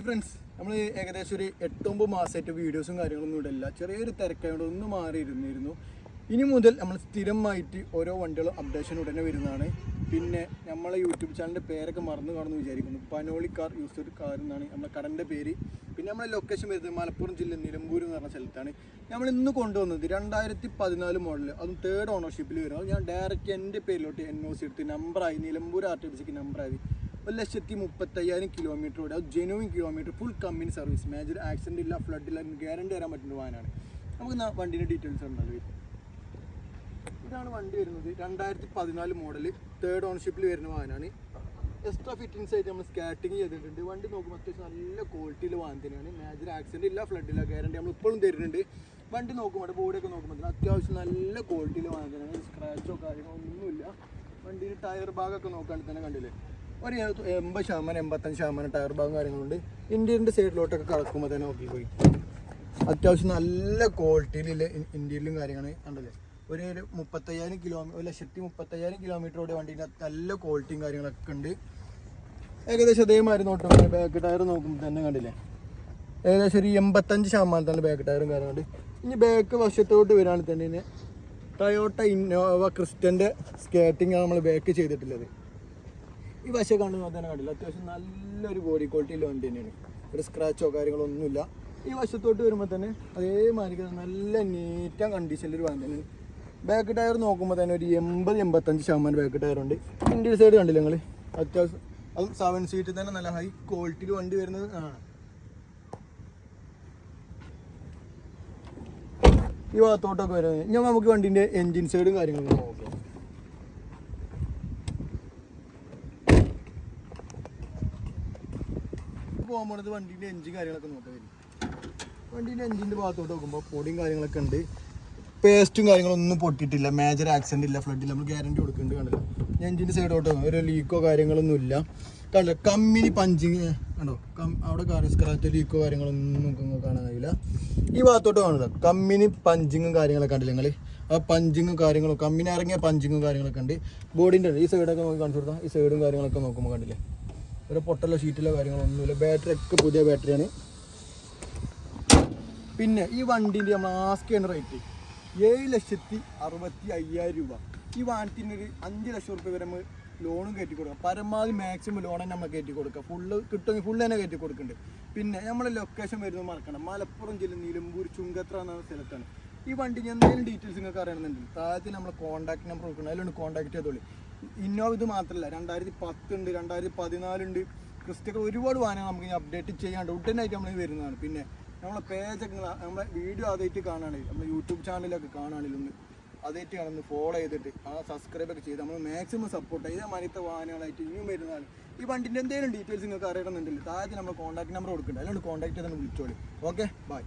Friends, നമ്മൾ ഏകദേശം ഒരു 8-9 മാസമായിട്ട് വീഡിയോസും കാര്യങ്ങളൊന്നും ഇടില്ല. ചെറിയൊരു തിരക്കായതുകൊണ്ട് ഒന്ന് മാറിയിരുന്നിരുന്നു. ഇനി മുതൽ നമ്മൾ സ്ഥിരമായിട്ട് ഓരോ വണ്ടികളും അപ്ഡേഷൻ ഉടനെ വരുന്നതാണ്. പിന്നെ നമ്മളെ യൂട്യൂബ് ചാനലിൻ്റെ പേരൊക്കെ മറന്നു കാണുമെന്ന് വിചാരിക്കുന്നു. പനോളി കാർ യൂസ്ഡ് കാർ എന്നാണ് നമ്മളെ കടൻ്റെ പേര്. പിന്നെ നമ്മളെ ലൊക്കേഷൻ വരുന്നത് മലപ്പുറം ജില്ല നിലമ്പൂർ എന്ന് പറഞ്ഞ സ്ഥലത്താണ്. നമ്മൾ ഇന്ന് കൊണ്ടുവന്നത് 2014 മോഡൽ, അതും 3rd ഓണർഷിപ്പിൽ വരുന്നത്. ഞാൻ ഡയറക്റ്റ് എൻ്റെ പേരിലോട്ട് NOC എടുത്ത് നമ്പറായി നിലമ്പൂർ RTPCക്ക് നമ്പറായി 1,35,000 കിലോമീറ്റർ ഓടി. അത് genuine kilometre, full company service, major accident ഇല്ല, ഫ്ലഡ് ഇല്ല, ഗ്യാരണ്ടി തരാൻ പറ്റുന്ന വാഹനമാണ്. നമുക്ക് വണ്ടീൻ്റെ ഡീറ്റെയിൽസ് ഉണ്ടല്ലോ. ഇതാണ് വണ്ടി വരുന്നത്. 2014 മോഡൽ, 3rd ഓണർഷിപ്പിൽ വരുന്ന വാഹനമാണ്. എക്സ്ട്രാ ഫിറ്റിങ്സ് ആയിട്ട് നമ്മൾ സ്കാറ്റിങ് ചെയ്തിട്ടുണ്ട്. വണ്ടി നോക്കുമ്പോൾ അത്യാവശ്യം നല്ല ക്വാളിറ്റിയിൽ വാഹനം തന്നെയാണ്. മേജർ ആക്സിഡൻ്റ് ഇല്ല, ഫ്ലഡ് ഇല്ല, ഗ്യാരണ്ടി നമ്മൾ ഇപ്പോഴും തരുന്നുണ്ട്. വണ്ടി നോക്കുമ്പോൾ ബോഡിയൊക്കെ നോക്കുമ്പോൾ അത്യാവശ്യം നല്ല ക്വാളിറ്റിയിൽ വാഹനം തന്നെയാണ്. സ്ക്രാച്ചോ കാര്യങ്ങളോ ഒന്നുമില്ല. വണ്ടിയിൽ ടയർ ഭാഗമൊക്കെ നോക്കുകയാണെങ്കിൽ തന്നെ കണ്ടില്ലേ, ഒരു 80-85% ടയർ ഭാഗം കാര്യങ്ങളുണ്ട്. ഇന്ത്യൻ്റെ സൈഡിലോട്ടൊക്കെ കടക്കുമ്പോൾ തന്നെ നോക്കിപ്പോയി അത്യാവശ്യം നല്ല ക്വാളിറ്റിയിലുള്ള ഇന്ത്യയിലും കാര്യങ്ങൾ കണ്ടല്ലേ. ഒരു 35,000 കിലോമീറ്റർ, 1,35,000 കിലോമീറ്ററോടെ വണ്ടീൻ്റെ നല്ല ക്വാളിറ്റിയും കാര്യങ്ങളൊക്കെ ഉണ്ട്. ഏകദേശം അതേമാതിരി നോട്ടുമ്പോൾ ബാക്ക് ടയർ നോക്കുമ്പോൾ തന്നെ കണ്ടില്ലേ, ഏകദേശം ഒരു 85% ബാക്ക് ടയറും കാര്യങ്ങളുണ്ട്. ഇനി ബാക്ക് വശത്തോട്ട് വരികയാണെങ്കിൽ തന്നെ ടൊയോട്ട ഇന്നോവ ക്രിസ്റ്റൻ്റെ സ്കേറ്റിംഗ് ആണ് നമ്മൾ ബാക്ക് ചെയ്തിട്ടുള്ളത്. ഈ വശം കാണുമ്പോൾ തന്നെ കണ്ടില്ല, അത്യാവശ്യം നല്ലൊരു ബോഡി ക്വാളിറ്റിയിൽ വണ്ടി തന്നെയാണ്. ഒരു സ്ക്രാച്ചോ കാര്യങ്ങളോ ഒന്നുമില്ല. ഈ വശത്തോട്ട് വരുമ്പോൾ തന്നെ അതേമാതിരി നല്ല നീറ്റ് ആൻഡ് കണ്ടീഷനിലൊരു വണ്ടി തന്നെയാണ്. ബാക്ക് ടയർ നോക്കുമ്പോൾ തന്നെ ഒരു 80-85% ബാക്ക് ടയറുണ്ട്. ഇന്ത്യൻ സൈഡ് കണ്ടില്ല നിങ്ങൾ, അത്യാവശ്യം അതും 7 സീറ്റ് തന്നെ നല്ല ഹൈ ക്വാളിറ്റിയിൽ വണ്ടി വരുന്നത് ആണ്. ഈ ഭാഗത്തോട്ടൊക്കെ വരുന്നത് ഞാൻ നമുക്ക് വണ്ടീൻ്റെ എൻജിൻ സൈഡും കാര്യങ്ങളൊക്കെ നോക്കാം. പോകാൻ പോണത് വണ്ടീൻ്റെ എൻജിൻ കാര്യങ്ങളൊക്കെ നോക്കാൻ വരും. വണ്ടീൻ്റെ എൻജിൻ്റെ ഭാഗത്തോട്ട് നോക്കുമ്പോൾ പൊടിയും കാര്യങ്ങളൊക്കെ ഉണ്ട്. പേസ്റ്റും കാര്യങ്ങളൊന്നും പൊട്ടിയിട്ടില്ല, മേജർ ആക്സിഡൻ്റ് ഇല്ല, ഫ്ലഡില്ല, നമ്മൾ ഗ്യാരണ്ടി കൊടുക്കുന്നുണ്ട്. കണ്ടില്ല, എൻജിൻ്റെ സൈഡോട്ടോ ഒരു ലീക്കോ കാര്യങ്ങളൊന്നും ഇല്ല. കണ്ടില്ല, കമ്പനി പഞ്ചിങ് കണ്ടോ, അവിടെ സ്ക്രാച്ചോ ലീക്കോ കാര്യങ്ങളൊന്നും നമുക്ക് കാണാൻ കഴിയില്ല. ഈ ഭാഗത്തോട്ട് കാണുന്നത് കമ്പനി പഞ്ചിങ്ങും കാര്യങ്ങളൊക്കെ കണ്ടില്ല നിങ്ങൾ, ആ പഞ്ചിങ്ങും കാര്യങ്ങളും കമ്പനി ഇറങ്ങിയ പഞ്ചിങ്ങും കാര്യങ്ങളൊക്കെ ഉണ്ട്. ബോഡിൻ്റെ ഈ സൈഡൊക്കെ നോക്കി കാണിച്ചു കൊടുത്താൽ ഈ സൈഡും കാര്യങ്ങളൊക്കെ നോക്കുമ്പോൾ കണ്ടില്ലേ, ഒരു പൊട്ടലോ ഷീറ്റിലോ കാര്യങ്ങളൊന്നുമില്ല. ബാറ്ററി ഒക്കെ പുതിയ ബാറ്ററിയാണ്. പിന്നെ ഈ വണ്ടീൻ്റെ നമ്മൾ ആസ്ക് ചെയ്യുന്ന റേറ്റ് 7,65,000 രൂപ. ഈ വാഹനത്തിനൊരു 5 ലക്ഷം റുപ്യ വരെ നമ്മൾ ലോണും കയറ്റി കൊടുക്കുക. പരമാവധി മാക്സിമം ലോൺ തന്നെ നമ്മൾ കയറ്റി കൊടുക്കുക. ഫുള്ള് കിട്ടുമെങ്കിൽ ഫുള്ള് തന്നെ കയറ്റി കൊടുക്കുന്നുണ്ട്. പിന്നെ നമ്മളെ ലൊക്കേഷൻ വരുന്നത് മറക്കണം, മലപ്പുറം ജില്ല നിലമ്പൂർ ചുങ്കത്ര എന്ന സ്ഥലത്താണ്. ഈ വണ്ടി എന്തെങ്കിലും ഡീറ്റെയിൽസ് നിങ്ങൾക്ക് അറിയണമെന്നുണ്ടെങ്കിൽ താഴത്ത് നമ്മൾ കോൺടാക്ട് നമ്പർ കൊടുക്കണം, അതിലൊന്ന് കോൺടാക്ട് ചെയ്തോളി. ഇന്നോവ ഇത് മാത്രമല്ല, 2010 ഉണ്ട്, 2014 ഉണ്ട്, ക്രിസ്റ്റൊക്കെ ഒരുപാട് വാഹനങ്ങൾ നമുക്ക് ഇനി അപ്ഡേറ്റ് ചെയ്യാണ്ട് ഉടനായിട്ട് നമ്മൾ വരുന്നതാണ്. പിന്നെ നമ്മളെ പേജൊക്കെ നമ്മളെ വീഡിയോ ആദ്യമായിട്ട് കാണുകയാണെങ്കിൽ, നമ്മൾ യൂട്യൂബ് ചാനലൊക്കെ കാണുകയാണെങ്കിൽ ഒന്ന് ആദ്യമായിട്ട് കാണുന്നത് ഫോളോ ചെയ്തിട്ട് സബ്സ്ക്രൈബൊക്കെ ചെയ്ത് നമ്മൾ മാക്സിമം സപ്പോർട്ട് ചെയ്ത് മരത്തെ വാഹനങ്ങളായിട്ട് ഇനിയും വരുന്നതാണ്. ഈ വണ്ടിൻ്റെ എന്തെങ്കിലും ഡീറ്റെയിൽസ് നിങ്ങൾക്ക് അറിയണമെന്നുണ്ടെങ്കിൽ താഴത്ത് നമ്മൾ കോൺടാക്ട് നമ്പർ കൊടുക്കുന്നുണ്ട്, അതിനോട് കോൺടാക്ട് ചെയ്ത് വിളിച്ചോളി. Okay, by.